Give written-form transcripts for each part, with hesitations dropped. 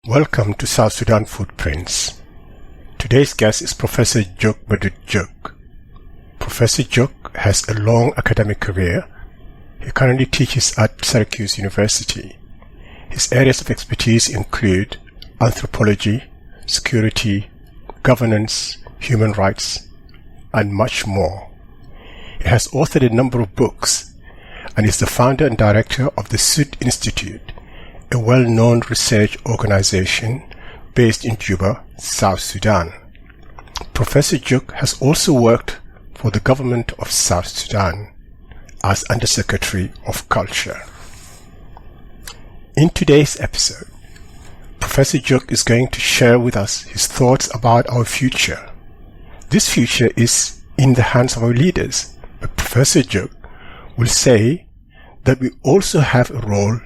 Welcome to South Sudan Footprints. Today's guest is Professor Jok Madut Jok. Professor Jok has a long academic career. He currently teaches at Syracuse University. His areas of expertise include anthropology, security, governance, human rights, and much more. He has authored a number of books and is the founder and director of the Sud Institute, a well-known research organization based in Juba, South Sudan. Professor Jok has also worked for the government of South Sudan as Undersecretary of Culture. In today's episode, Professor Jok is going to share with us his thoughts about our future. This future is in the hands of our leaders, but Professor Jok will say that we also have a role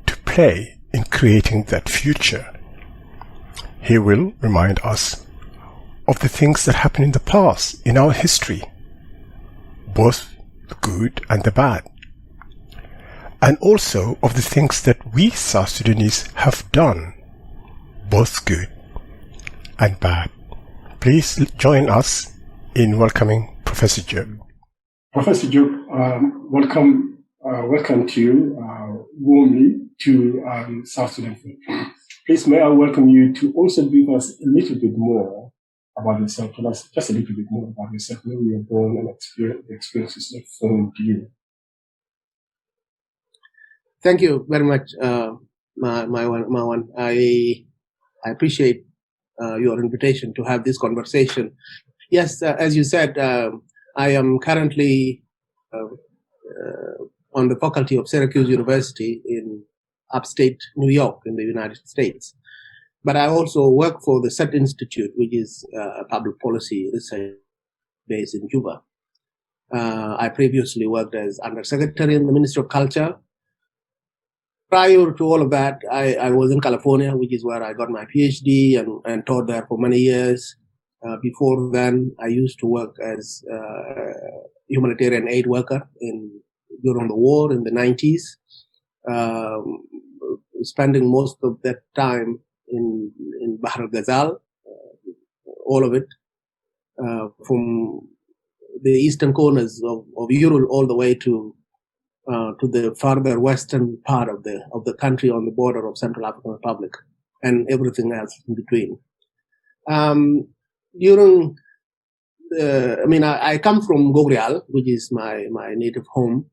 to play in creating that future. He will remind us of the things that happened in the past, in our history, both the good and the bad, and also of the things that we South Sudanese have done, both good and bad. Please join us in welcoming Professor Jok. Professor Jok, welcome to you warmly to South Sudan Footprints. Please, may I welcome you to also give us a little bit more about yourself. Tell us just a little bit more about yourself, where you were born and the experiences that formed you. Thank you very much, Marwan. I appreciate your invitation to have this conversation. Yes, as you said, I am currently on the faculty of Syracuse University in upstate New York in the United States. But I also work for the South Institute, which is a public policy research based in Juba. I previously worked as Undersecretary in the Ministry of Culture. Prior to all of that, I was in California, which is where I got my PhD and taught there for many years. Before then, I used to work as a humanitarian aid worker during the war in the 90s, spending most of that time in Bahr al-Ghazal, all of it, from the eastern corners of Europe all the way to the farther western part of the country on the border of Central African Republic and everything else in between. I come from Gogrial, which is my native home,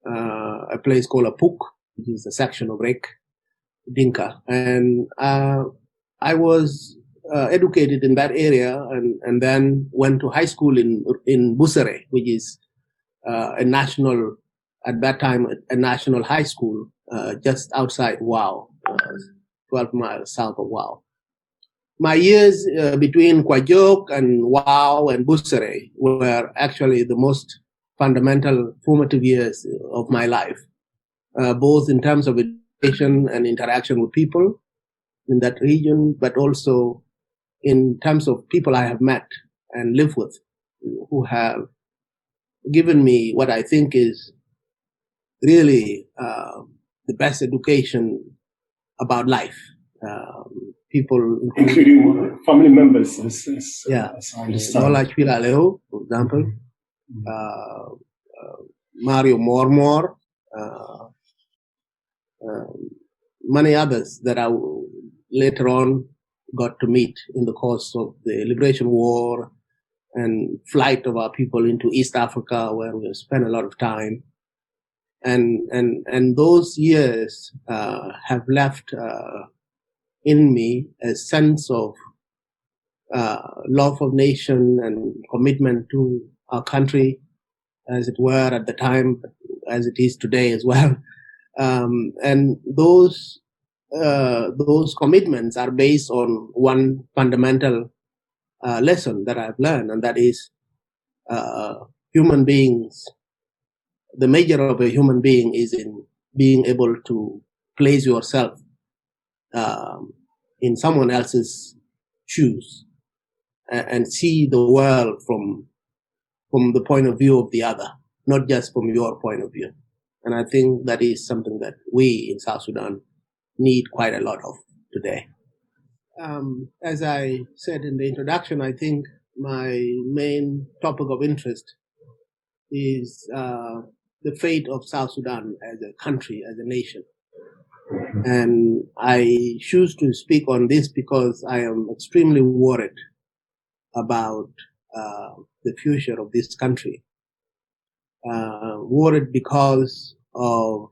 a place called Apuk, which is a section of Rek, Dinka. And I was educated in that area and then went to high school in Busere, which is at that time, a national high school just outside Wau, 12 miles south of Wau. My years between Kwajok and Wau and Busere were actually the most fundamental formative years of my life, both in terms of education and interaction with people in that region, but also in terms of people I have met and lived with who have given me what I think is really the best education about life. People including family members, as I understand. Nola Chwila Leo, for example, Mario Mormor, many others that I later on got to meet in the course of the Liberation War and flight of our people into East Africa, where we spent a lot of time. And those years have left in me a sense of love of nation and commitment to our country, as it were at the time, as it is today as well. And those commitments are based on one fundamental lesson that I've learned, and that is human beings. The measure of a human being is in being able to place yourself in someone else's shoes and see the world from the point of view of the other, not just from your point of view. And I think that is something that we in South Sudan need quite a lot of today. As I said in the introduction, I think my main topic of interest is the fate of South Sudan as a country, as a nation. And I choose to speak on this because I am extremely worried about the future of this country. Worried because of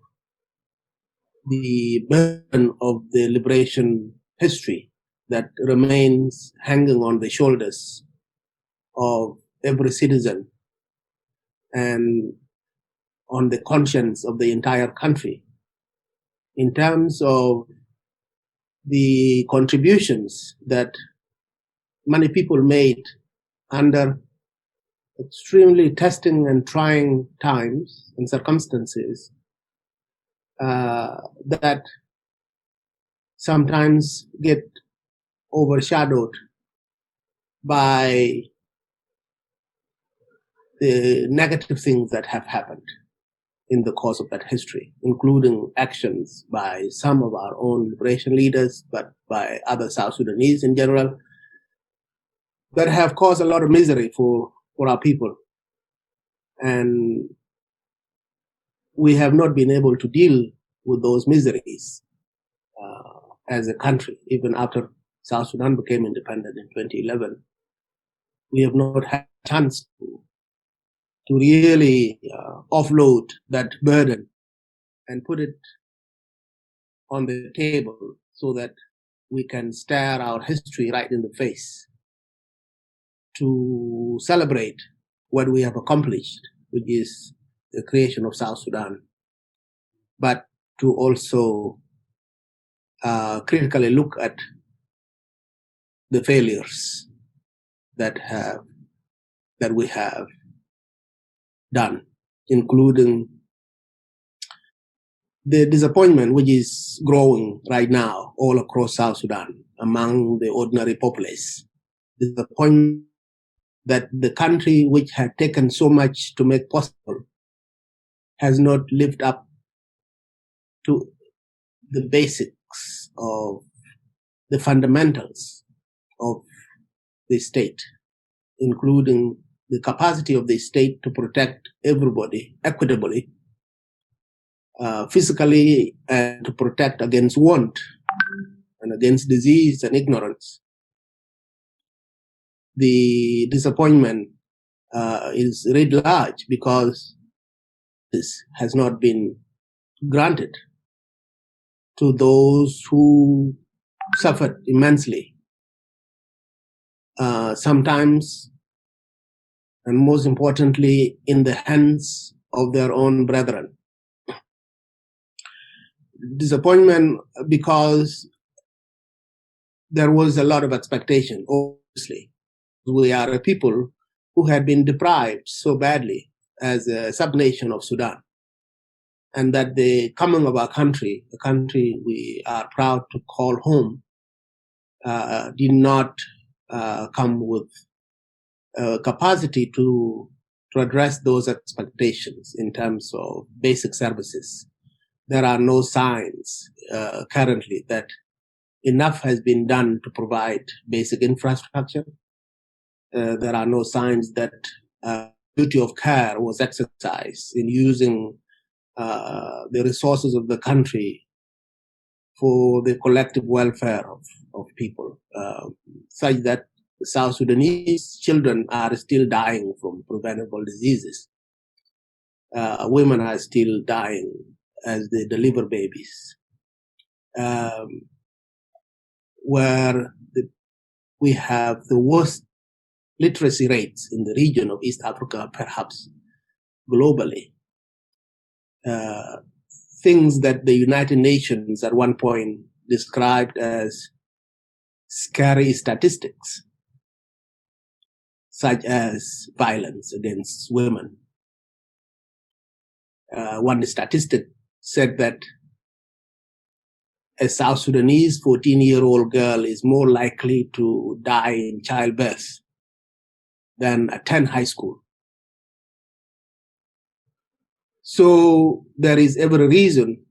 the burden of the liberation history that remains hanging on the shoulders of every citizen and on the conscience of the entire country in terms of the contributions that many people made under extremely testing and trying times and circumstances that sometimes get overshadowed by the negative things that have happened in the course of that history, including actions by some of our own liberation leaders, but by other South Sudanese in general, that have caused a lot of misery for our people. And we have not been able to deal with those miseries as a country, even after South Sudan became independent in 2011. We have not had a chance to really offload that burden and put it on the table so that we can stare our history right in the face to celebrate what we have accomplished, which is the creation of South Sudan, but to also critically look at the failures that we have done, including the disappointment which is growing right now all across South Sudan among the ordinary populace. Disappointment that the country which had taken so much to make possible has not lived up to the basics of the fundamentals of the state, including the capacity of the state to protect everybody equitably, physically, and to protect against want and against disease and ignorance. The disappointment is writ large because this has not been granted to those who suffered immensely, sometimes and most importantly in the hands of their own brethren. Disappointment because there was a lot of expectation, obviously. We are a people who had been deprived so badly as a sub-nation of Sudan, and that the coming of our country, the country we are proud to call home, did not come with capacity to address those expectations in terms of basic services. There are no signs currently that enough has been done to provide basic infrastructure. There are no signs that duty of care was exercised in using the resources of the country for the collective welfare of people, such that South Sudanese children are still dying from preventable diseases. Women are still dying as they deliver babies. Where we have the worst literacy rates in the region of East Africa, perhaps globally. Things that the United Nations at one point described as scary statistics, such as violence against women. One statistic said that a South Sudanese 14-year-old girl is more likely to die in childbirth than attend high school. So there is every reason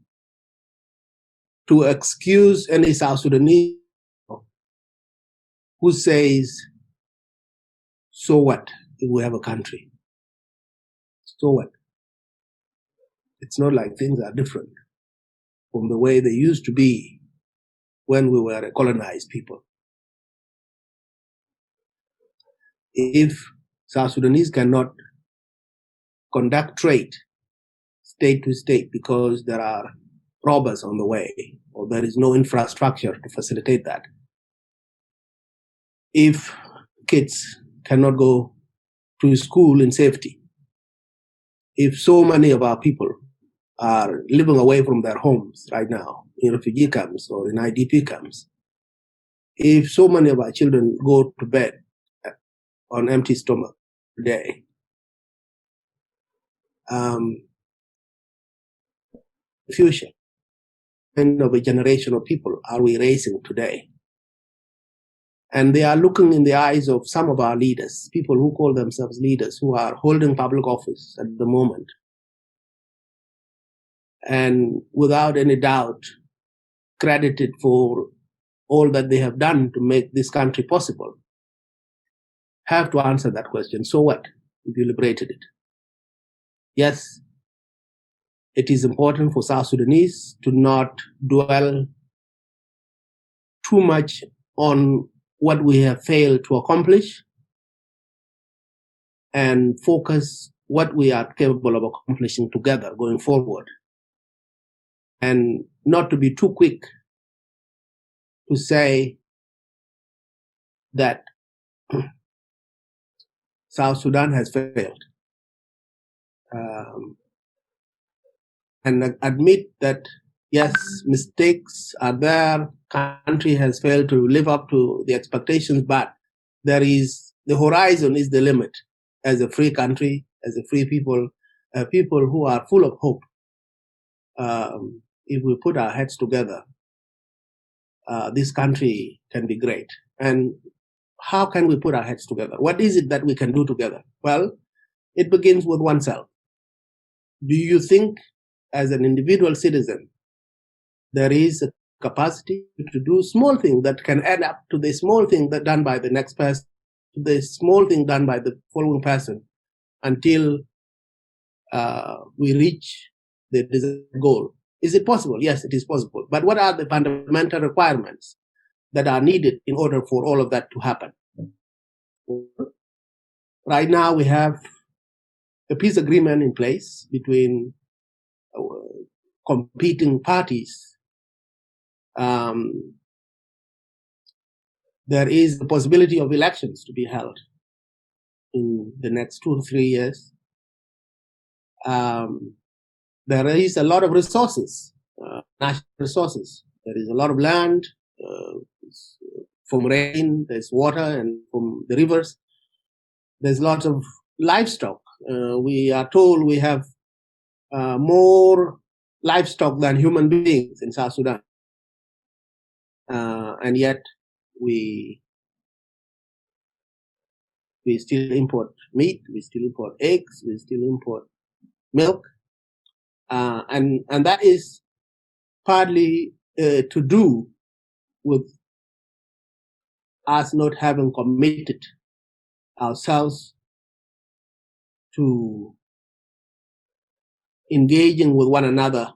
to excuse any South Sudanese who says, so what if we have a country? So what? It's not like things are different from the way they used to be when we were a colonized people. If South Sudanese cannot conduct trade state to state because there are robbers on the way, or there is no infrastructure to facilitate that, if kids cannot go to school in safety, if so many of our people are living away from their homes right now in refugee camps or in IDP camps, if so many of our children go to bed on empty stomach today, future kind of a generation of people are we raising today? And they are looking in the eyes of some of our leaders, people who call themselves leaders, who are holding public office at the moment, and without any doubt credited for all that they have done to make this country possible, have to answer that question. So what if you liberated it? Yes, it is important for South Sudanese to not dwell too much on what we have failed to accomplish and focus what we are capable of accomplishing together going forward. And not to be too quick to say that South Sudan has failed. And admit that, yes, mistakes are there, country has failed to live up to the expectations, but there is, the horizon is the limit. As a free country, as a free people, people who are full of hope. If we put our heads together, this country can be great. And how can we put our heads together? What is it that we can do together? Well, it begins with oneself. Do you think, as an individual citizen, there is a capacity to do small things that can add up to the small thing that done by the next person, to the small thing done by the following person, until we reach the desired goal? Is it possible? Yes, it is possible. But what are the fundamental requirements that are needed in order for all of that to happen? Right now, we have a peace agreement in place between competing parties. There is the possibility of elections to be held in the next 2 to 3 years. There is a lot of resources, national resources. There is a lot of land, from rain, there's water, and from the rivers. There's lots of livestock. We are told we have more livestock than human beings in South Sudan. And yet we still import meat, we still import eggs, we still import milk. And that is partly to do with us not having committed ourselves to engaging with one another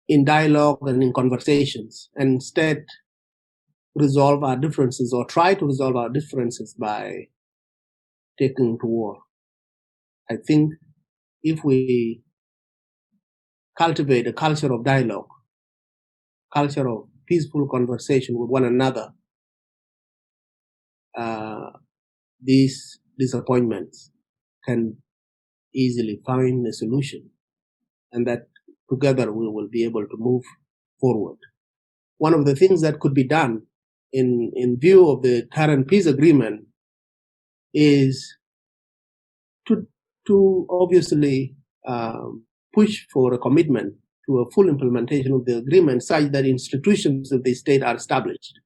in dialogue and in conversations, and instead resolve our differences or try to resolve our differences by taking to war. I think if we cultivate a culture of dialogue, culture of peaceful conversation with one another, these disappointments can easily find a solution, and that together we will be able to move forward. One of the things that could be done in view of the current peace agreement is to obviously push for a commitment to a full implementation of the agreement, such that institutions of the state are established,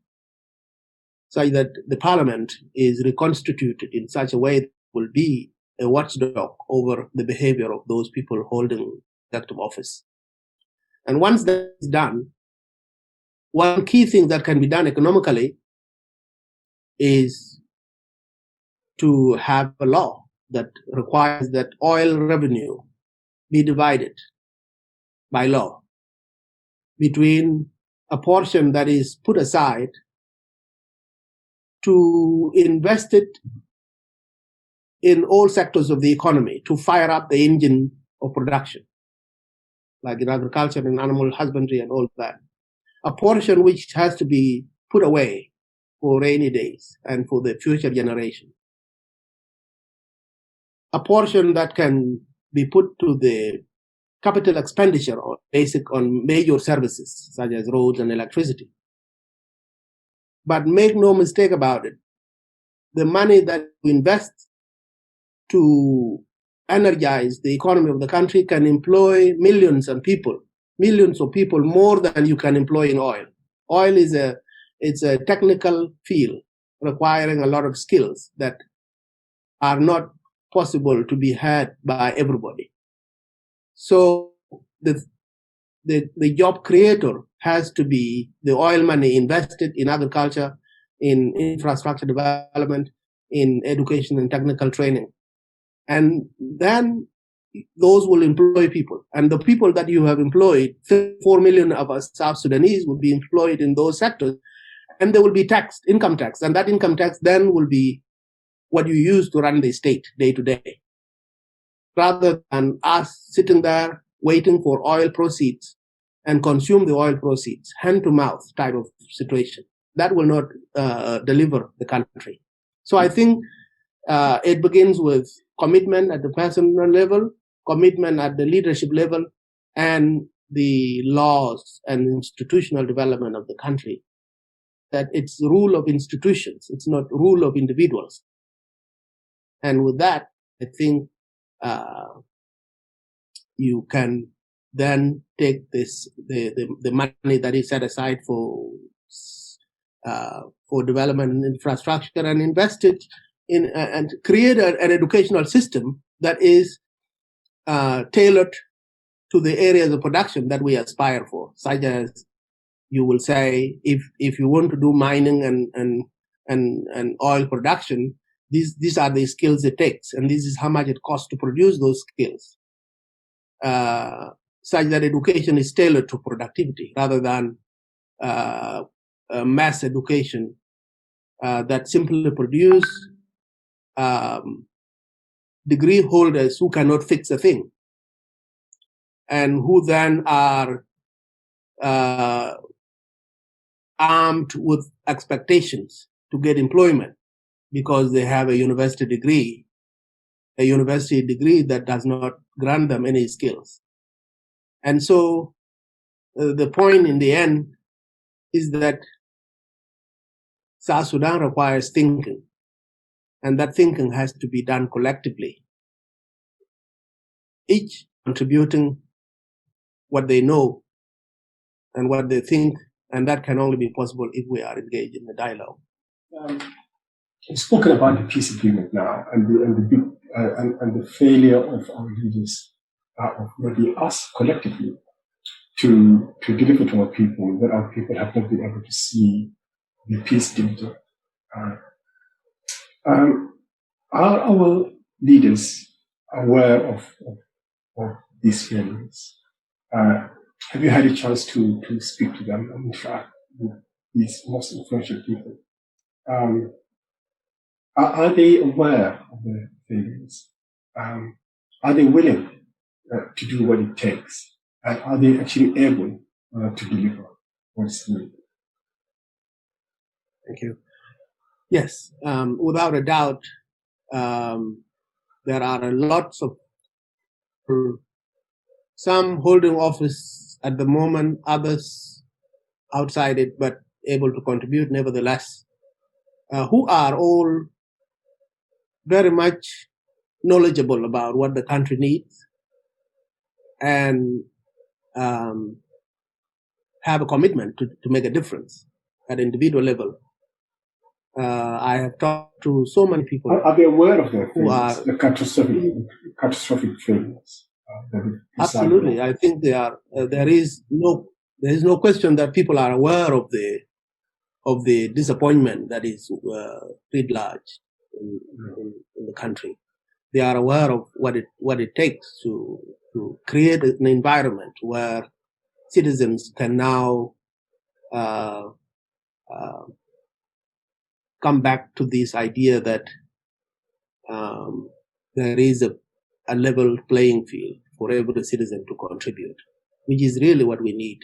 such that the parliament is reconstituted in such a way that will be a watchdog over the behavior of those people holding elective office. And once that is done, one key thing that can be done economically is to have a law that requires that oil revenue be divided by law between a portion that is put aside to invest it in all sectors of the economy to fire up the engine of production, like in agriculture and animal husbandry and all that. A portion which has to be put away for rainy days and for the future generation. A portion that can be put to the capital expenditure or basic on major services such as roads and electricity. But make no mistake about it, the money that we invest to energize the economy of the country can employ millions of people more than you can employ in oil. Oil is a technical field requiring a lot of skills that are not possible to be had by everybody. So the job creator has to be the oil money invested in agriculture, in infrastructure development, in education and technical training. And then those will employ people. And the people that you have employed, 4 million of us South Sudanese will be employed in those sectors, and they will be taxed, income tax. And that income tax then will be what you use to run the state day to day. Rather than us sitting there waiting for oil proceeds and consume the oil proceeds, hand to mouth type of situation. That will not deliver the country. So I think it begins with commitment at the personal level, commitment at the leadership level, and the laws and institutional development of the country. That it's the rule of institutions, it's not rule of individuals. And with that, I think you can then take the money that is set aside for development and infrastructure and invest it in and create an educational system that is tailored to the areas of production that we aspire for, such as you will say, if you want to do mining and oil production, these are the skills it takes, and this is how much it costs to produce those skills. Such that education is tailored to productivity rather than mass education that simply produce degree holders who cannot fix a thing and who then are armed with expectations to get employment because they have a university degree that does not grant them any skills. And so the point in the end is that South Sudan requires thinking, and that thinking has to be done collectively, each contributing what they know and what they think, and that can only be possible if we are engaged in the dialogue. You've spoken about the peace agreement now, and the failure of our leaders, of maybe us collectively, to deliver to our people, that our people have not been able to see the peace delivered. Are our leaders aware of these failures? Have you had a chance to speak to them and interact with these most influential people? Are they aware of the failures? Are they willing to do what it takes? And are they actually able to deliver what's needed? Thank you. Yes, without a doubt, there are lots of some holding office at the moment, others outside it, but able to contribute nevertheless, who are all very much knowledgeable about what the country needs and have a commitment to make a difference at individual level. I have talked to so many people. Are they aware of their failures, the catastrophic failures? Absolutely, I think they are. There is no question that people are aware of of the disappointment that is writ large in the country. They are aware of what it takes to create an environment where citizens can now come back to this idea that there is a level playing field for every citizen to contribute, which is really what we need.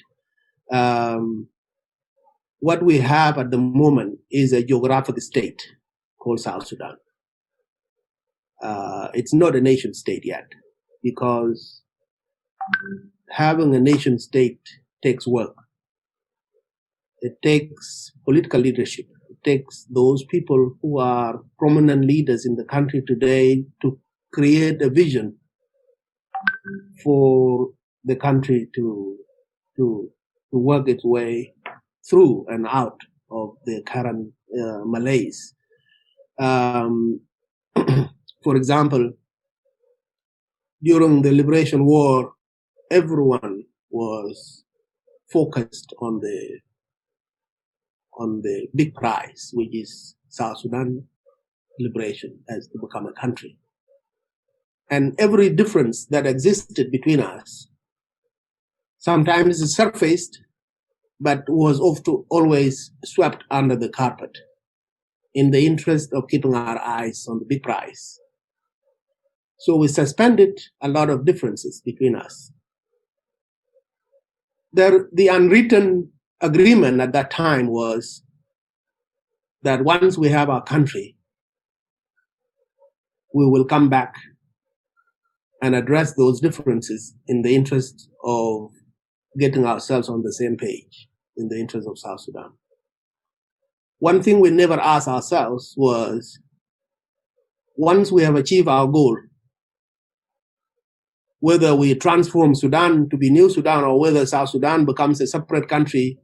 What we have at the moment is a geographic state called South Sudan. It's not a nation state yet, because having a nation state takes work. It takes political leadership. It takes those people who are prominent leaders in the country today to create a vision for the country to work its way through and out of the current malaise. For example, during the Liberation War, everyone was focused on the big prize, which is South Sudan liberation as to become a country. And every difference that existed between us sometimes surfaced, but was often always swept under the carpet in the interest of keeping our eyes on the big prize. So we suspended a lot of differences between us. The unwritten agreement at that time was that once we have our country, we will come back and address those differences in the interest of getting ourselves on the same page, in the interest of South Sudan. One thing we never asked ourselves was, once we have achieved our goal, whether we transform Sudan to be New Sudan or whether South Sudan becomes a separate country,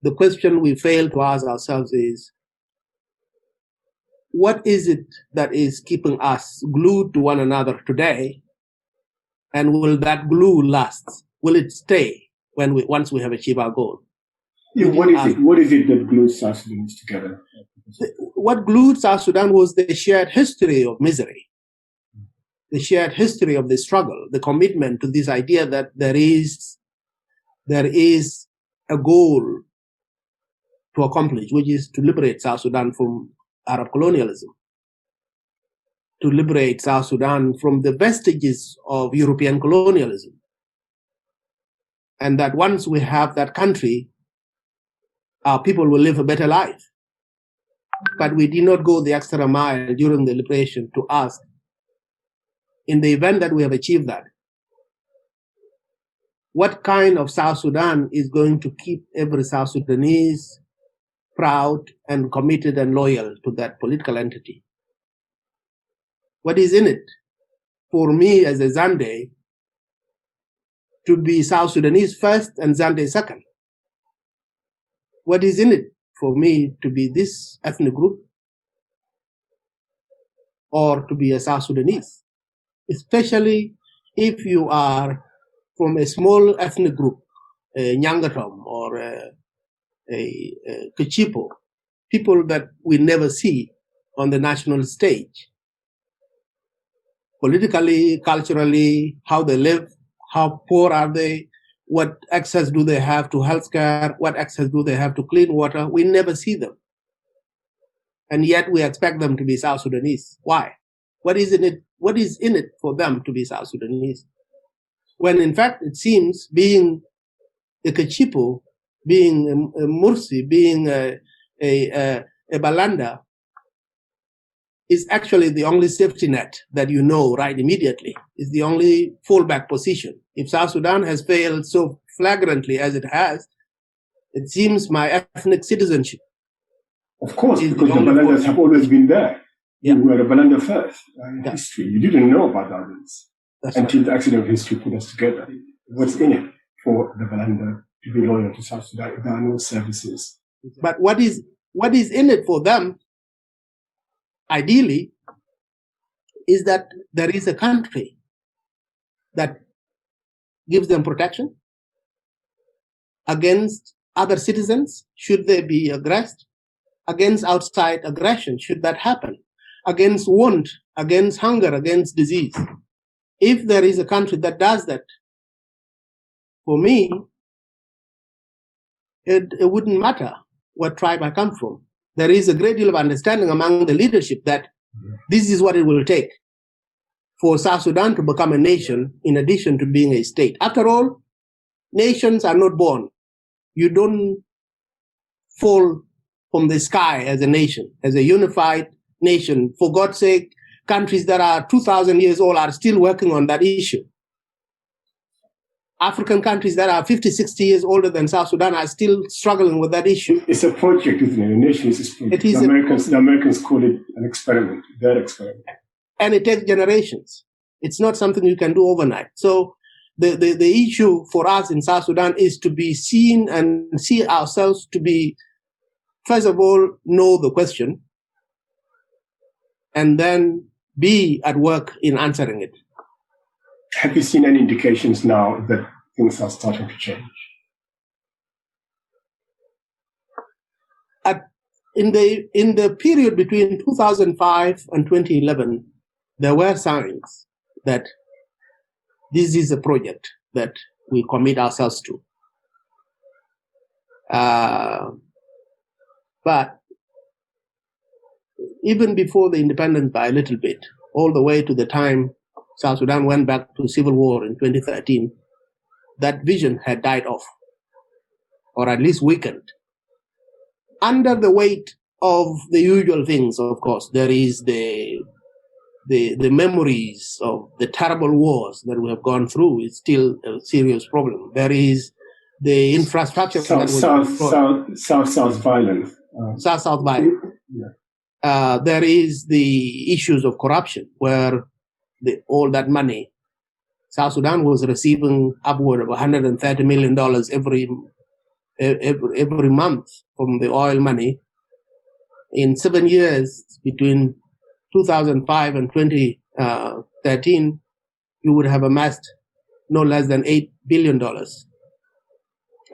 the question we fail to ask ourselves is, what is it that is keeping us glued to one another today? And will that glue last? Will it stay once we have achieved our goal? Yeah, what is it that glues South Sudanese together? What glued South Sudan was the shared history of misery, the shared history of the struggle, the commitment to this idea that there is a goal to accomplish, which is to liberate South Sudan from Arab colonialism, to liberate South Sudan from the vestiges of European colonialism. And that once we have that country, our people will live a better life. But we did not go the extra mile during the liberation to ask, in the event that we have achieved that, what kind of South Sudan is going to keep every South Sudanese proud and committed and loyal to that political entity? What is in it for me as a Zande to be South Sudanese first and Zande second? What is in it for me to be this ethnic group or to be a South Sudanese? Especially if you are from a small ethnic group, a Nyangatom or a Kichipo, people that we never see on the national stage. Politically, culturally, how they live, how poor are they, what access do they have to healthcare, what access do they have to clean water, we never see them. And yet we expect them to be South Sudanese. Why? What is in it for them to be South Sudanese? When in fact it seems being a Kichipo, being a Mursi, being a Balanda, is actually the only safety net that you know right immediately. It's the only fallback position. If South Sudan has failed so flagrantly as it has, it seems my ethnic citizenship. Of course, because the Balandas have always been there. Yeah. You were a Balanda first in history. You didn't know about others until the accident of history put us together. What's in it for the Balanda to be loyal to South Sudan if there are no services? But what is in it for them, ideally, is that there is a country that gives them protection against other citizens, should they be aggressed, against outside aggression, should that happen, against want, against hunger, against disease. If there is a country that does that, for me, it wouldn't matter what tribe I come from. There is a great deal of understanding among the leadership that this is what it will take for South Sudan to become a nation in addition to being a state. After all, nations are not born. You don't fall from the sky as a nation, as a unified nation. For God's sake, countries that are 2,000 years old are still working on that issue. African countries that are 50, 60 years older than South Sudan are still struggling with that issue. It's a project, isn't it? A nation is a project. The Americans call it an experiment, their experiment. And it takes generations. It's not something you can do overnight. So the issue for us in South Sudan is to be seen and see ourselves to be, first of all, know the question, and then be at work in answering it. Have you seen any indications now that things are starting to change? In the period between 2005 and 2011, there were signs that this is a project that we commit ourselves to. But even before the independence by a little bit, all the way to the time South Sudan went back to civil war in 2013, that vision had died off, or at least weakened. Under the weight of the usual things, of course, there is the memories of the terrible wars that we have gone through. It's still a serious problem. There is the infrastructure South violence. South violence. Yeah. There is the issues of corruption, where all that money, South Sudan was receiving upward of $130 million every month from the oil money. In 7 years, between 2005 and 2013, you would have amassed no less than $8 billion.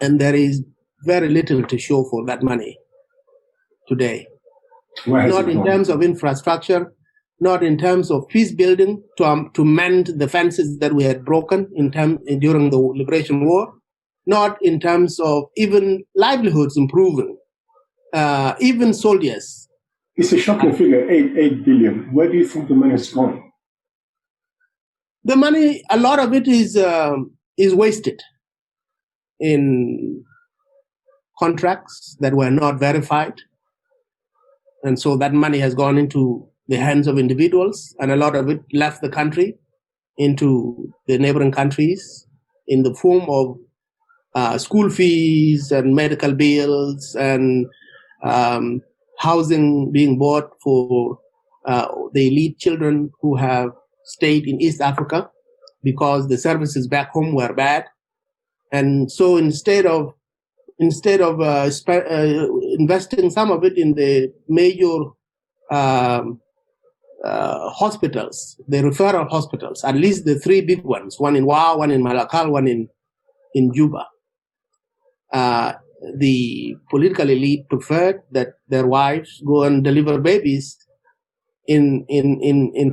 And there is very little to show for that money today. Not in terms of infrastructure, not in terms of peace building to mend the fences that we had broken during the Liberation War, not in terms of even livelihoods improving, even soldiers. It's a shocking figure, 8 billion. Where do you think the money is going? The money, a lot of it is wasted in contracts that were not verified. And so that money has gone into the hands of individuals, and a lot of it left the country into the neighboring countries in the form of school fees and medical bills and housing being bought for the elite children who have stayed in East Africa because the services back home were bad. And so instead of investing some of it in the major hospitals, the referral hospitals, at least the three big ones, one in Wau, one in Malakal, one in Juba. The political elite preferred that their wives go and deliver babies in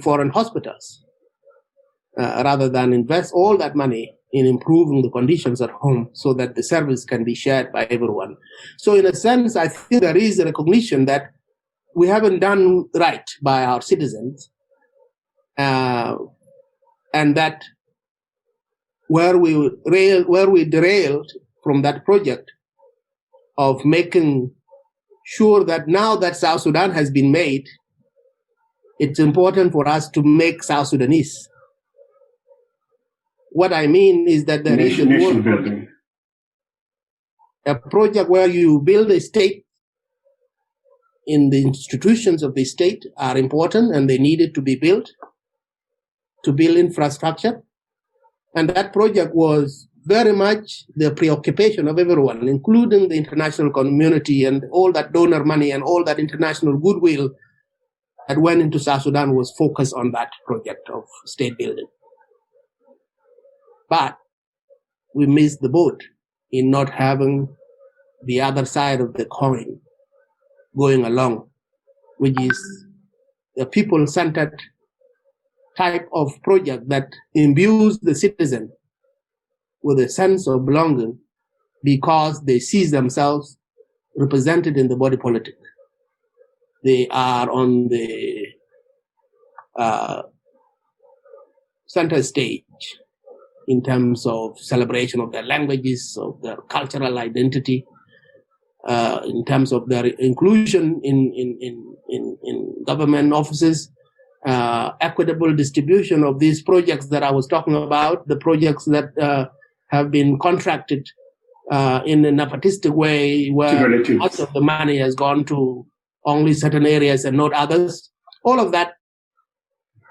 foreign hospitals rather than invest all that money in improving the conditions at home so that the service can be shared by everyone. So in a sense, I think there is a recognition that we haven't done right by our citizens, and that where we derailed from that project of making sure that now that South Sudan has been made, it's important for us to make South Sudanese. What I mean is that there is a project where you build a state, in the institutions of the state are important and they needed to be built to build infrastructure. And that project was very much the preoccupation of everyone, including the international community, and all that donor money and all that international goodwill that went into South Sudan was focused on that project of state building. But we missed the boat in not having the other side of the coin going along, which is a people-centered type of project that imbues the citizen with a sense of belonging because they see themselves represented in the body politic. They are on the center stage in terms of celebration of their languages, of their cultural identity, in terms of their inclusion in government offices, equitable distribution of these projects that I was talking about, the projects that have been contracted in a nepotistic way, where much of the money has gone to only certain areas and not others. All of that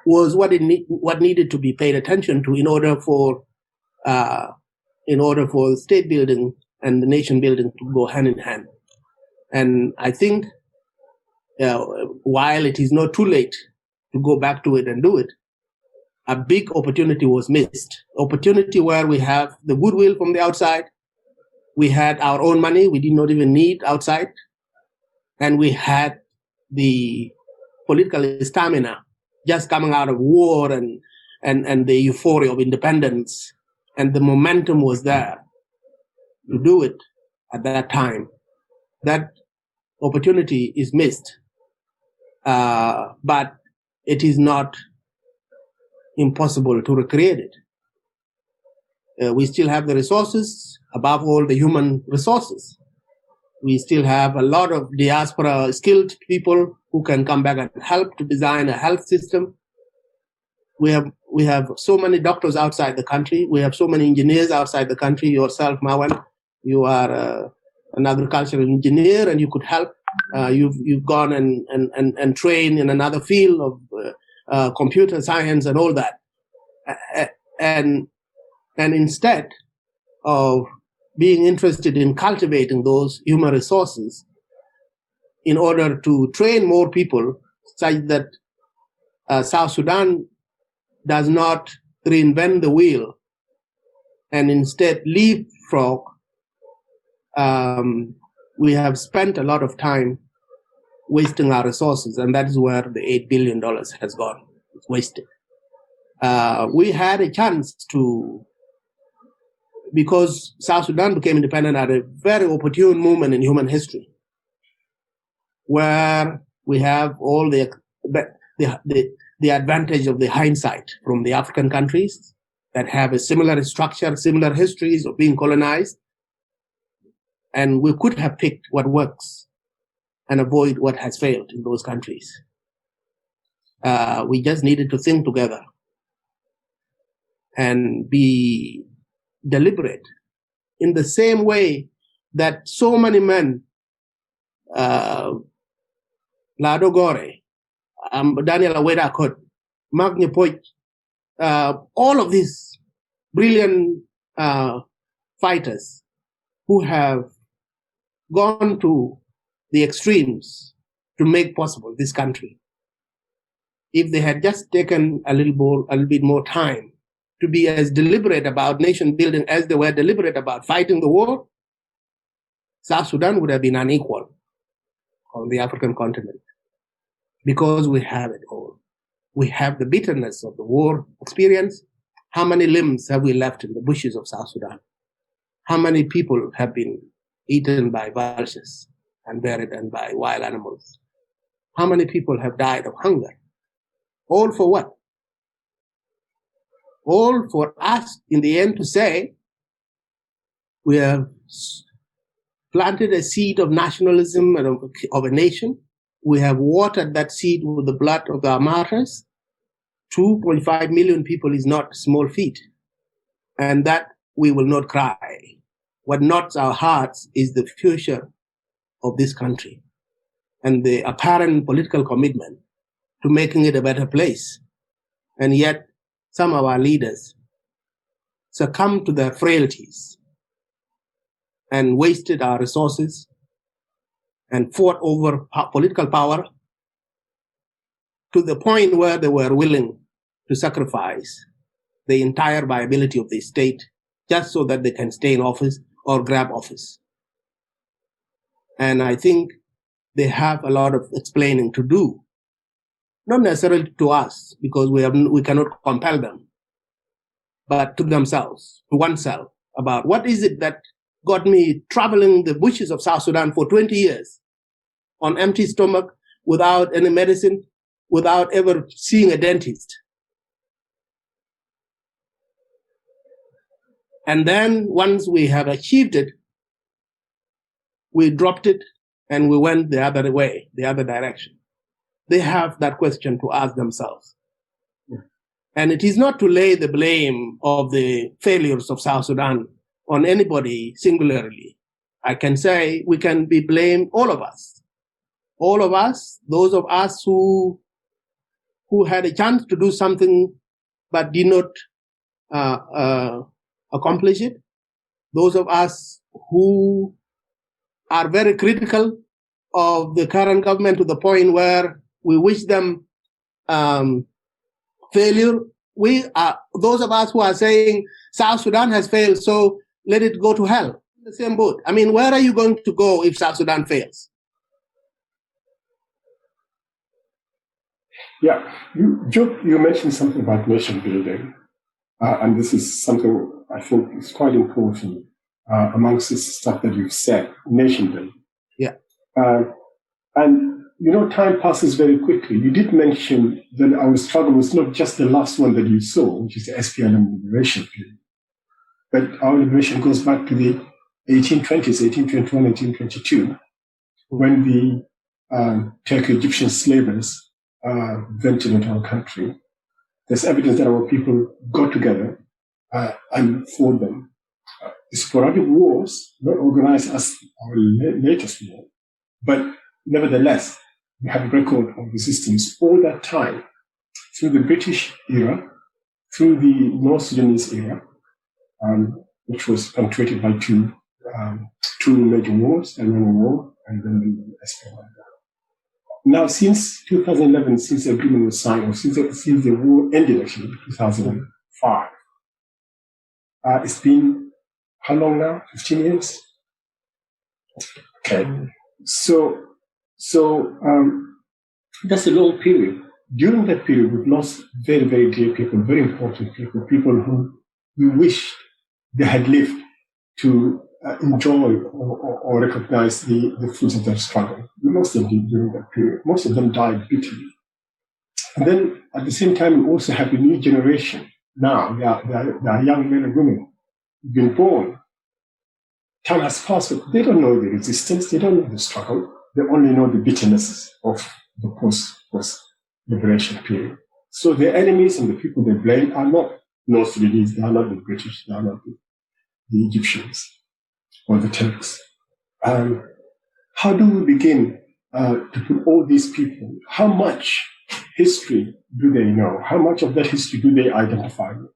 was what needed to be paid attention to in order for state building and the nation building to go hand in hand. And I think while it is not too late to go back to it and do it, a big opportunity was missed. Opportunity where we have the goodwill from the outside, we had our own money, we did not even need outside, and we had the political stamina just coming out of war and the euphoria of independence, and the momentum was there to do it at that time. That opportunity is missed, but it is not impossible to recreate it. We still have the resources, above all the human resources. We still have a lot of diaspora skilled people who can come back and help to design a health system. We have so many doctors outside the country. We have so many engineers outside the country. Yourself, Mawan, you are an agricultural engineer, and you could help. You've gone and trained in another field of computer science and all that. And instead of being interested in cultivating those human resources in order to train more people such that South Sudan does not reinvent the wheel and instead leapfrog, we have spent a lot of time wasting our resources, and that is where the $8 billion has gone. It's wasted. We had a chance to, because South Sudan became independent at a very opportune moment in human history, where we have all the advantage of the hindsight from the African countries that have a similar structure, similar histories of being colonized. And we could have picked what works and avoid what has failed in those countries. We just needed to think together and be deliberate in the same way that so many men, Lado Gore, Daniel Aweda Kot, Mark Nyepoch, all of these brilliant fighters who have gone to the extremes to make possible this country. If they had just taken a little bit more time to be as deliberate about nation building as they were deliberate about fighting the war, South Sudan would have been unequal on the African continent, because we have it all. We have the bitterness of the war experience. How many limbs have we left in the bushes of South Sudan? How many people have been eaten by vultures and buried and by wild animals? How many people have died of hunger? All for what? All for us in the end to say, we have planted a seed of nationalism and of a nation. We have watered that seed with the blood of our martyrs. 2.5 million people is not small feat, and that we will not cry. What knots our hearts is the future of this country and the apparent political commitment to making it a better place. And yet, some of our leaders succumbed to their frailties and wasted our resources and fought over political power to the point where they were willing to sacrifice the entire viability of the state just so that they can stay in office or grab office. And I think they have a lot of explaining to do, not necessarily to us, because we cannot compel them, but to themselves, to oneself, about what is it that got me traveling the bushes of South Sudan for 20 years on empty stomach, without any medicine, without ever seeing a dentist. And then once we have achieved it, we dropped it and we went the other way, the other direction. They have that question to ask themselves. Yeah. And it is not to lay the blame of the failures of South Sudan on anybody singularly. I can say we can be blamed, all of us. All of us, those of us who had a chance to do something but did not accomplish it. Those of us who are very critical of the current government to the point where we wish them failure. We are those of us who are saying South Sudan has failed, so let it go to hell. The same boat. I mean, where are you going to go if South Sudan fails? Yeah, you mentioned something about nation building, and this is something I think is quite important amongst the stuff that you've said, nation building. Yeah. And, time passes very quickly. You did mention that our struggle was not just the last one that you saw, which is the SPLM liberation period, but our liberation goes back to the 1820s, 1821, 1822, when the Turco-Egyptian slavers ventured into our country. There's evidence that our people got together and fought them. The sporadic wars, not organized as our latest war, but nevertheless, we have a record of resistance all that time, through the British era, through the North Sudanese era, which was punctuated by two major wars, the Roman War and then the SPLM. Now, since 2011, since the agreement was signed, or since the war ended, actually, 2005, it's been how long now? 15 years? Okay. So that's a long period. During that period, we've lost very, very dear people, very important people, people who we wish they had lived to enjoy or recognize the fruits of their struggle. We lost them during that period. Most of them died bitterly. And then at the same time, we also have a new generation. Now, they are young men and women who've been born. Time has passed, but they don't know the resistance. They don't know the struggle. They only know the bitterness of the post-liberation period. So the enemies and the people they blame are not North Sudanese. They are not the British. They are not the Egyptians or the Turks. How do we begin to put all these people, how much history do they know? How much of that history do they identify with?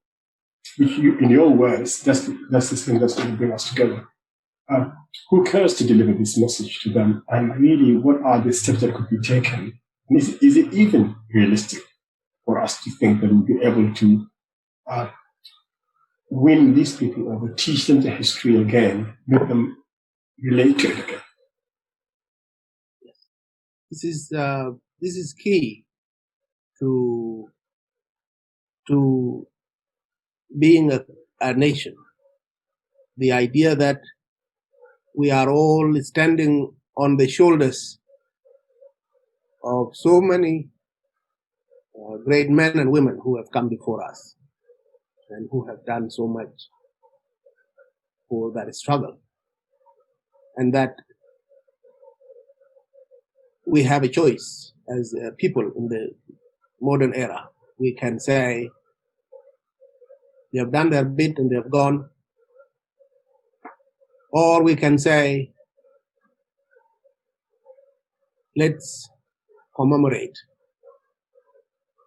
Which in your words, that's the thing that's going to bring us together. Who cares to deliver this message to them? And really, what are the steps that could be taken? And is it even realistic for us to think that we'll be able to win these people over, teach them the history again, make them relate to it again? This is key to being a nation. The idea that we are all standing on the shoulders of so many great men and women who have come before us and who have done so much for that struggle. And that we have a choice as people in the modern era. We can say they have done their bit and they have gone. Or we can say, let's commemorate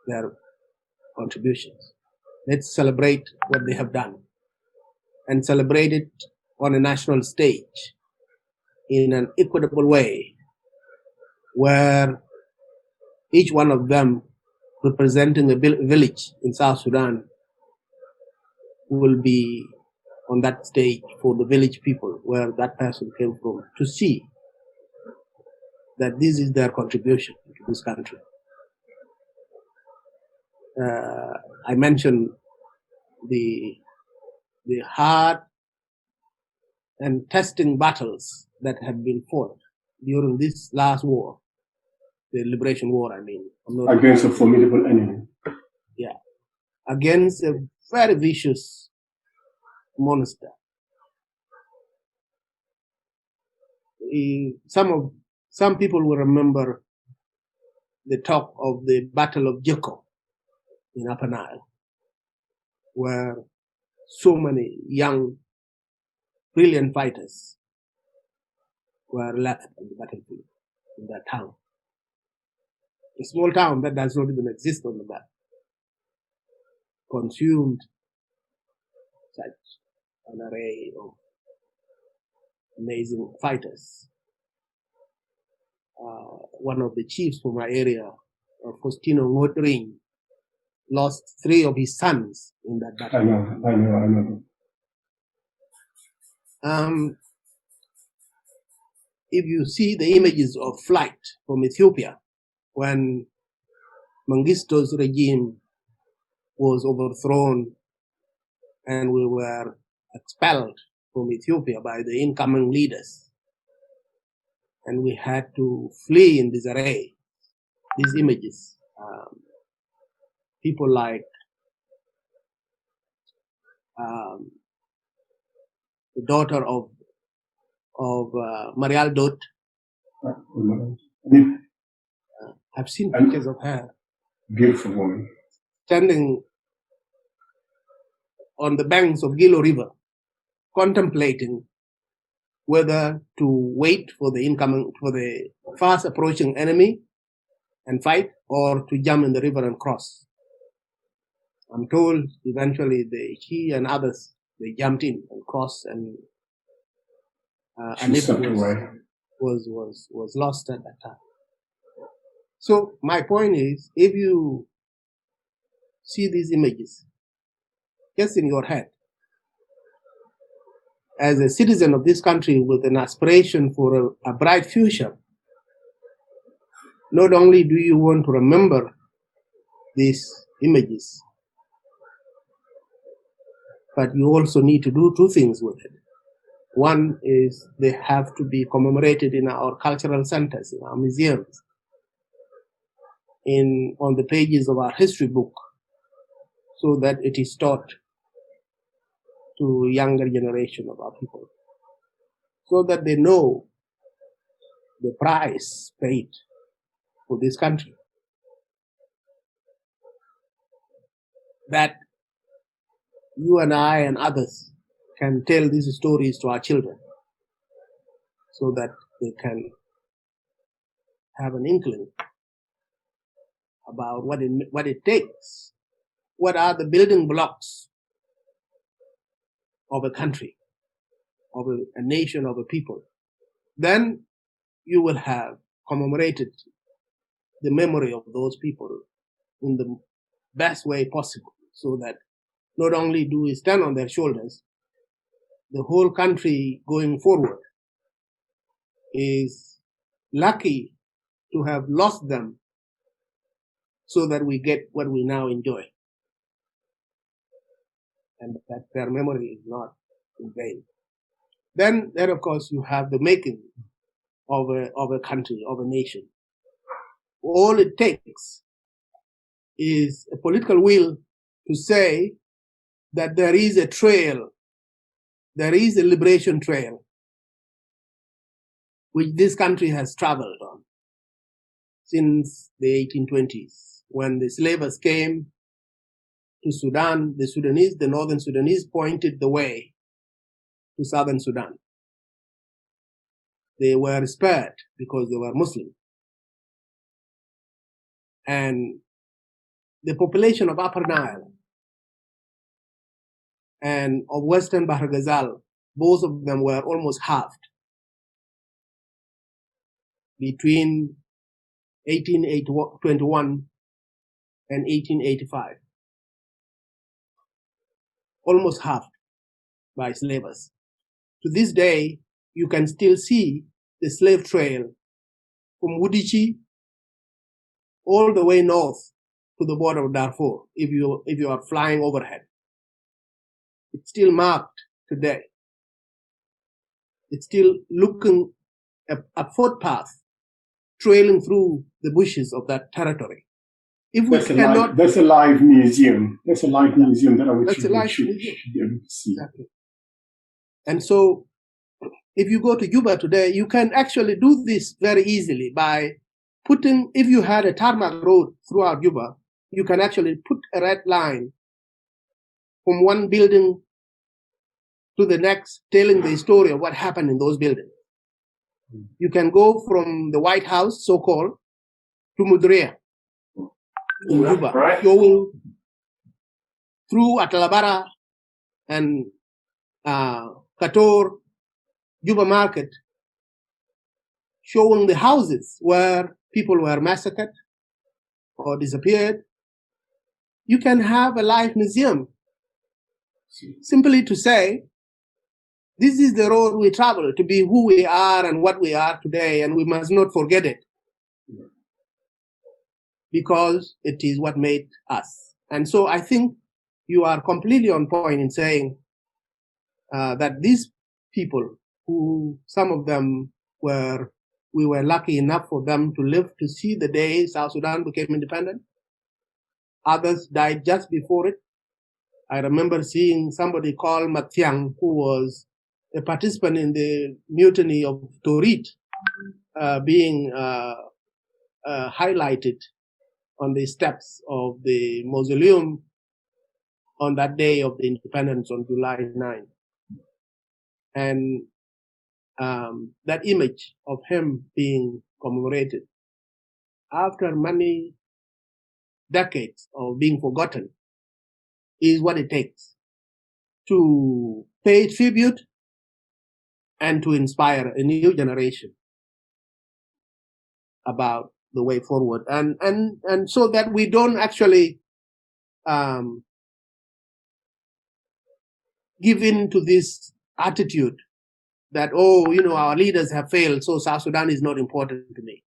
their contributions. Let's celebrate what they have done and celebrate it on a national stage in an equitable way, where each one of them representing a village in South Sudan will be on that stage for the village people where that person came from to see that this is their contribution to this country. I mentioned the hard and testing battles that have been fought during this last war, the liberation war, I mean. Against a formidable enemy. Yeah, against a very vicious monster. Some people will remember the talk of the Battle of Jok in Upper Nile, where so many young, brilliant fighters were left on the battlefield in that town. A small town that does not even exist on the map, consumed such an array of amazing fighters. One of the chiefs from my area, Faustino Ngotring, lost 3 of his sons in that battle. I know. If you see the images of flight from Ethiopia when Mengistu's regime was overthrown and we were expelled from Ethiopia by the incoming leaders, and we had to flee in disarray, these images, people like the daughter of Marial Dot. I've seen pictures of her. Beautiful woman. Standing on the banks of Gilo River, contemplating whether to wait for the fast approaching enemy and fight, or to jump in the river and cross. I'm told eventually she and others, they jumped in and crossed, and it was lost at that time. So my point is, if you see these images just in your head, as a citizen of this country with an aspiration for a bright future, not only do you want to remember these images, but you also need to do 2 things with it. One is they have to be commemorated in our cultural centers, in our museums, on the pages of our history book, so that it is taught to younger generation of our people, so that they know the price paid for this country. That you and I and others can tell these stories to our children, so that they can have an inkling about what it takes, what are the building blocks of a country, of a nation, of a people. Then you will have commemorated the memory of those people in the best way possible, so that not only do we stand on their shoulders, the whole country going forward is lucky to have lost them, so that we get what we now enjoy, and that their memory is not in vain. Then of course, you have the making of a country, of a nation. All it takes is a political will to say that there is a trail, there is a liberation trail, which this country has traveled on since the 1820s, when the slavers came to Sudan. The northern Sudanese pointed the way to southern Sudan. They were spared because they were Muslim. And the population of Upper Nile and of Western Bahr Ghazal, both of them were almost halved between 1821 and 1885. Almost halved by slavers. To this day, you can still see the slave trail from Wudichi all the way north to the border of Darfur, if you are flying overhead. It's still marked today. It's still looking a footpath trailing through the bushes of that territory. If we cannot, that's a live museum. That's a live museum that I should be able to see. Exactly. And so, if you go to Juba today, you can actually do this very easily by putting, if you had a tarmac road throughout Juba, you can actually put a red line from one building to the next, telling the story of what happened in those buildings. You can go from the White House, so-called, to Mudrea in Juba, going through Atalabara and Kator, Juba Market, showing the houses where people were massacred or disappeared. You can have a live museum simply to say, this is the road we travel to be who we are and what we are today, and we must not forget it because it is what made us. And so I think you are completely on point in saying that these people, who some of them we were lucky enough for them to live to see the day South Sudan became independent. Others died just before it. I remember seeing somebody called Matiang, who was a participant in the mutiny of Torit, being highlighted on the steps of the mausoleum on that day of the independence on July 9. And that image of him being commemorated after many decades of being forgotten is what it takes to pay tribute and to inspire a new generation about the way forward. And so that we don't actually give in to this attitude that, our leaders have failed, so South Sudan is not important to me.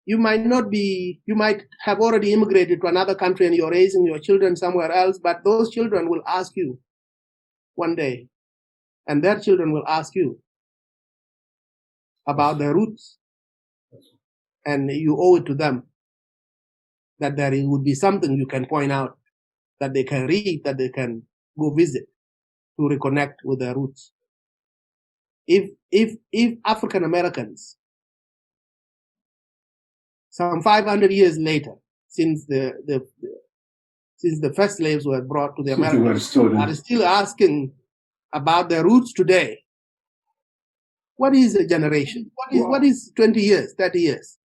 You might have already immigrated to another country and you're raising your children somewhere else, but those children will ask you one day, and their children will ask you about their roots. And you owe it to them that there would be something you can point out, that they can read, that they can go visit to reconnect with their roots. If African Americans, some 500 years later, since the first slaves were brought to the Americas, are still asking about their roots today, what is a generation? What is 20 years, 30 years?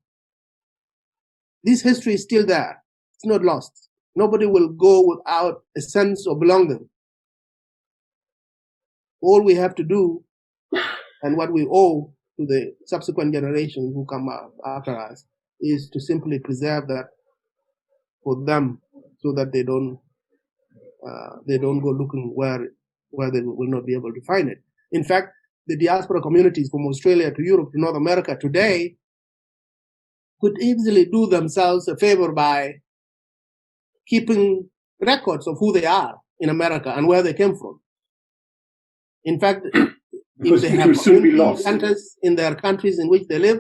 This history is still there. It's not lost. Nobody will go without a sense of belonging. All we have to do, and what we owe to the subsequent generations who come after us, is to simply preserve that for them, so that they don't go looking where they will not be able to find it. In fact, the diaspora communities from Australia to Europe to North America today could easily do themselves a favor by keeping records of who they are in America and where they came from. In fact, if they have community centers in their countries in which they live,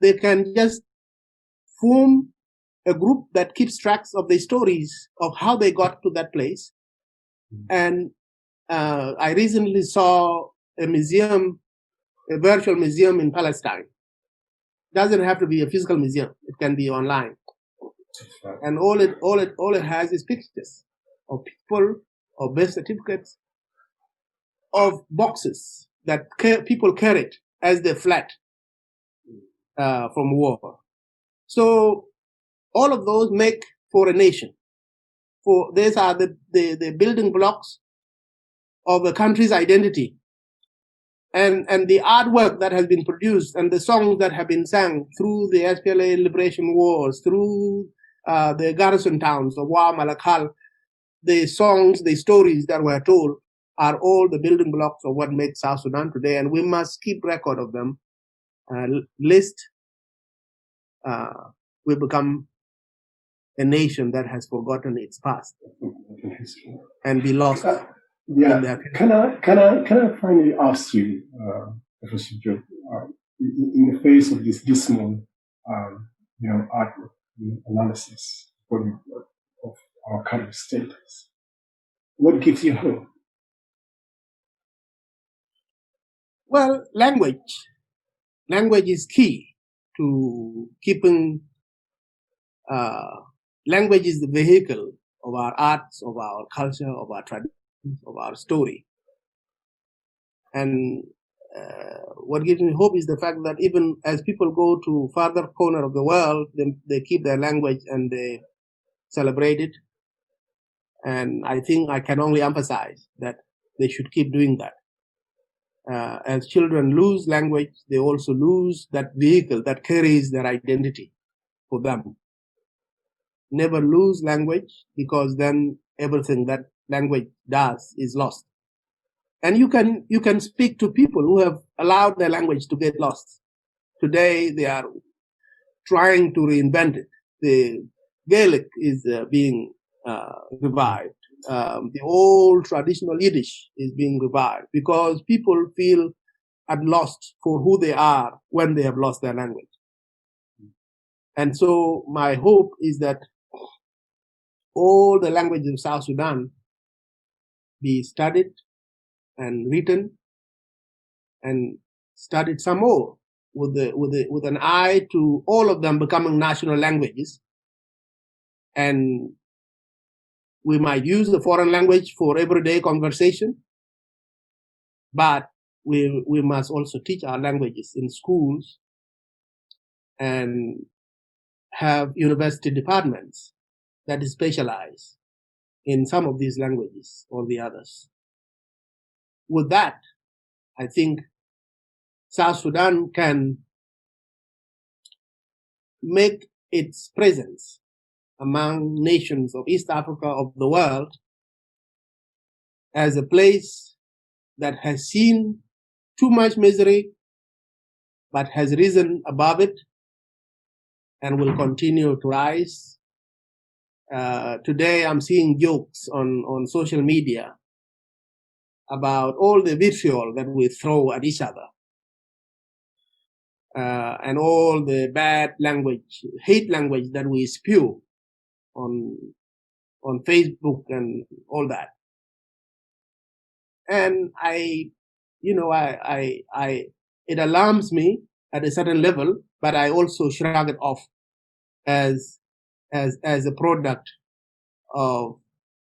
they can just form a group that keeps tracks of the stories of how they got to that place. And I recently saw a museum, a virtual museum in Palestine. It doesn't have to be a physical museum. It can be online. And all it has is pictures of people, of birth certificates, of boxes that people carried as they fled from war. So all of those make for a nation. For these are the building blocks of a country's identity. And the artwork that has been produced and the songs that have been sung through the SPLA liberation wars, through the garrison towns of Wa Malakal, the songs, the stories that were told are all the building blocks of what makes South Sudan today. And we must keep record of them list, we become a nation that has forgotten its past and be lost. Can I finally ask you, Professor Jok, in the face of this dismal, artwork analysis of our current status, what gives you hope? Well, language is key to keeping. Language is the vehicle of our arts, of our culture, of our traditions, of our story. And what gives me hope is the fact that even as people go to farther corner of the world, they keep their language and they celebrate it. And I think I can only emphasize that they should keep doing that. As children lose language, they also lose that vehicle that carries their identity for them. Never lose language, because then everything that language does is lost. And you can speak to people who have allowed their language to get lost. Today they are trying to reinvent it. The Gaelic is being revived. The old traditional Yiddish is being revived because people feel at lost for who they are when they have lost their language. And so my hope is that all the languages of South Sudan be studied and written and studied some more with an eye to all of them becoming national languages. And we might use the foreign language for everyday conversation, but we must also teach our languages in schools and have university departments that specialize in some of these languages or the others. With that, I think South Sudan can make its presence among nations of East Africa, of the world, as a place that has seen too much misery, but has risen above it and will continue to rise. Today I'm seeing jokes on social media about all the vitriol that we throw at each other, and all the bad language, hate language that we spew on Facebook and all that. And it alarms me at a certain level, but I also shrug it off as a product of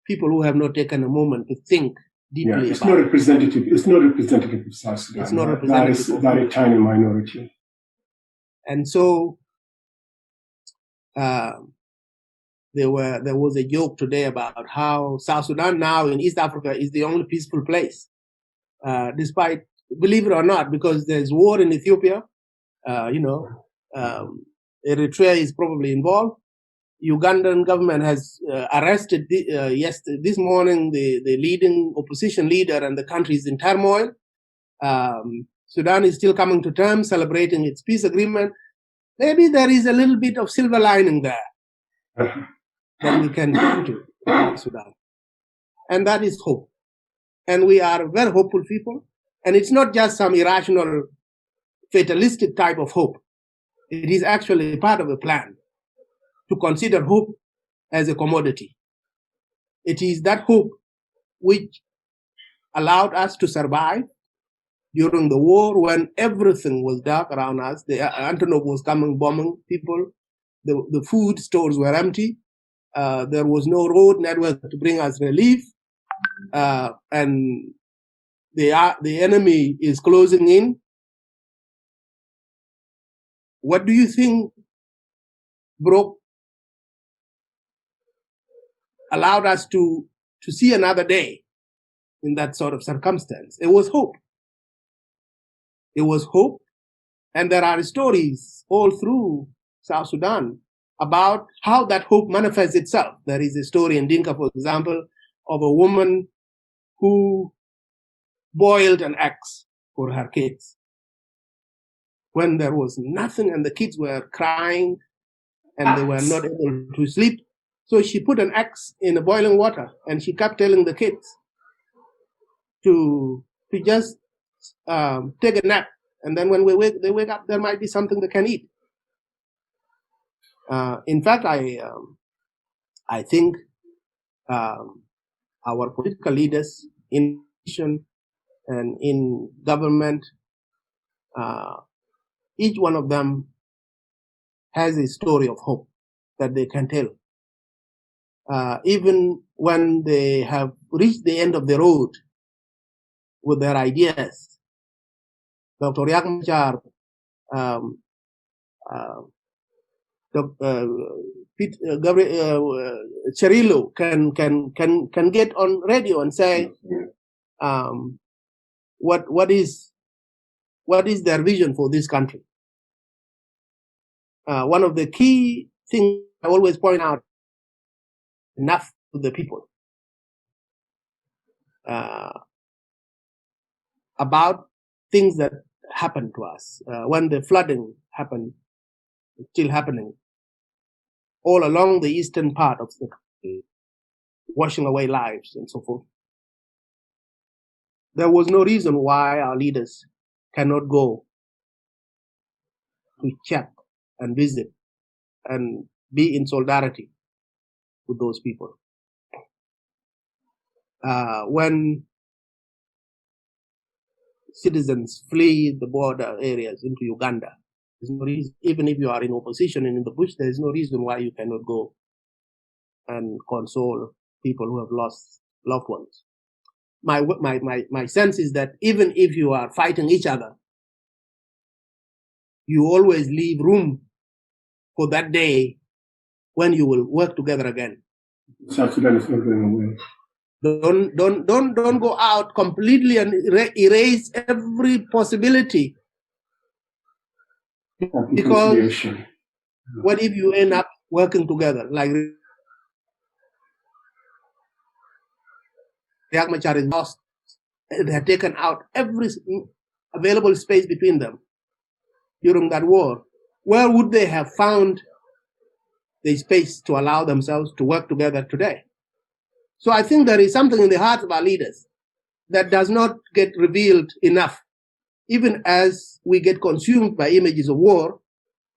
people who have not taken a moment to think deeply. Yeah, it's not representative. It's not representative of South Sudan. It's not representative. That is a very tiny minority. And so there was a joke today about how South Sudan now in East Africa is the only peaceful place, despite, believe it or not, because there's war in Ethiopia. Eritrea is probably involved. Ugandan government has arrested this morning the leading opposition leader, and the country is in turmoil. Sudan is still coming to terms, celebrating its peace agreement. Maybe there is a little bit of silver lining there that we can come to Sudan. And that is hope. And we are very hopeful people. And it's not just some irrational, fatalistic type of hope. It is actually part of a plan to consider hope as a commodity. It is that hope which allowed us to survive during the war when everything was dark around us. The Antonov was coming, bombing people. The food stores were empty. There was no road network to bring us relief. And the enemy is closing in. What do you think allowed us to see another day in that sort of circumstance? It was hope. It was hope. And there are stories all through South Sudan about how that hope manifests itself. There is a story in Dinka, for example, of a woman who boiled an egg for her kids. when there was nothing and the kids were crying and they were not able to sleep. So she put an axe in the boiling water and she kept telling the kids to just take a nap. And then when they wake up, there might be something they can eat. In fact, I think our political leaders in nation and in government, each one of them has a story of hope that they can tell. Even when they have reached the end of the road with their ideas, Dr. Jok Madut Jok, Cirillo can get on radio and say what is their vision for this country. One of the key things I always point out, enough to the people about things that happened to us. When the flooding happened, it's still happening all along the eastern part of the country, washing away lives and so forth. There was no reason why our leaders cannot go to check and visit and be in solidarity with those people. When citizens flee the border areas into Uganda, there's no reason, even if you are in opposition and in the bush, there's no reason why you cannot go and console people who have lost loved ones. My sense is that even if you are fighting each other, you always leave room for that day when you will work together again. South Sudan is not going away. Don't go out completely and erase every possibility. Because what if you end up working together? Like Jok Madut is lost. They have taken out every available space between them during that war. Where would they have found the space to allow themselves to work together today? So I think there is something in the hearts of our leaders that does not get revealed enough. Even as we get consumed by images of war,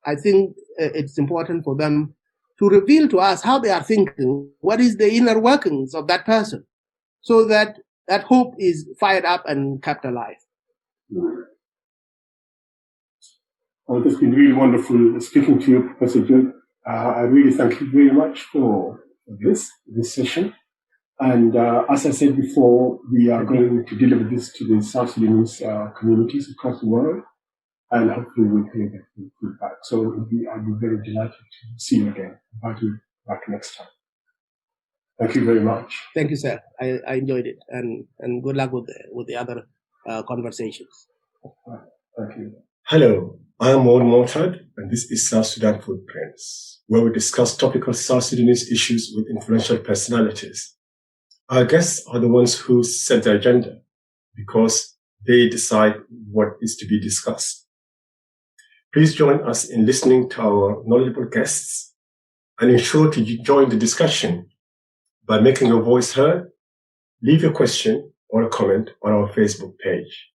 I think it's important for them to reveal to us how they are thinking, what is the inner workings of that person, so that that hope is fired up and kept alive. Well, it's been really wonderful speaking to you, Professor Jok. I really thank you very much for this session. And as I said before, we are going to deliver this to the South Sudanese communities across the world, and hopefully we'll hear their feedback. So I'll be very delighted to see you again. Invite you back next time. Thank you very much. Thank you, sir. I enjoyed it, and good luck with the other conversations. Thank you. Hello, I am Maud Mortad, and this is South Sudan Footprints, where we discuss topical South Sudanese issues with influential personalities. Our guests are the ones who set the agenda because they decide what is to be discussed. Please join us in listening to our knowledgeable guests and ensure to join the discussion by making your voice heard. Leave your question or a comment on our Facebook page.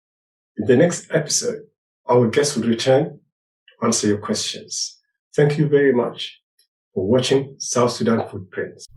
In the next episode, our guests will return to answer your questions. Thank you very much for watching South Sudan Footprints.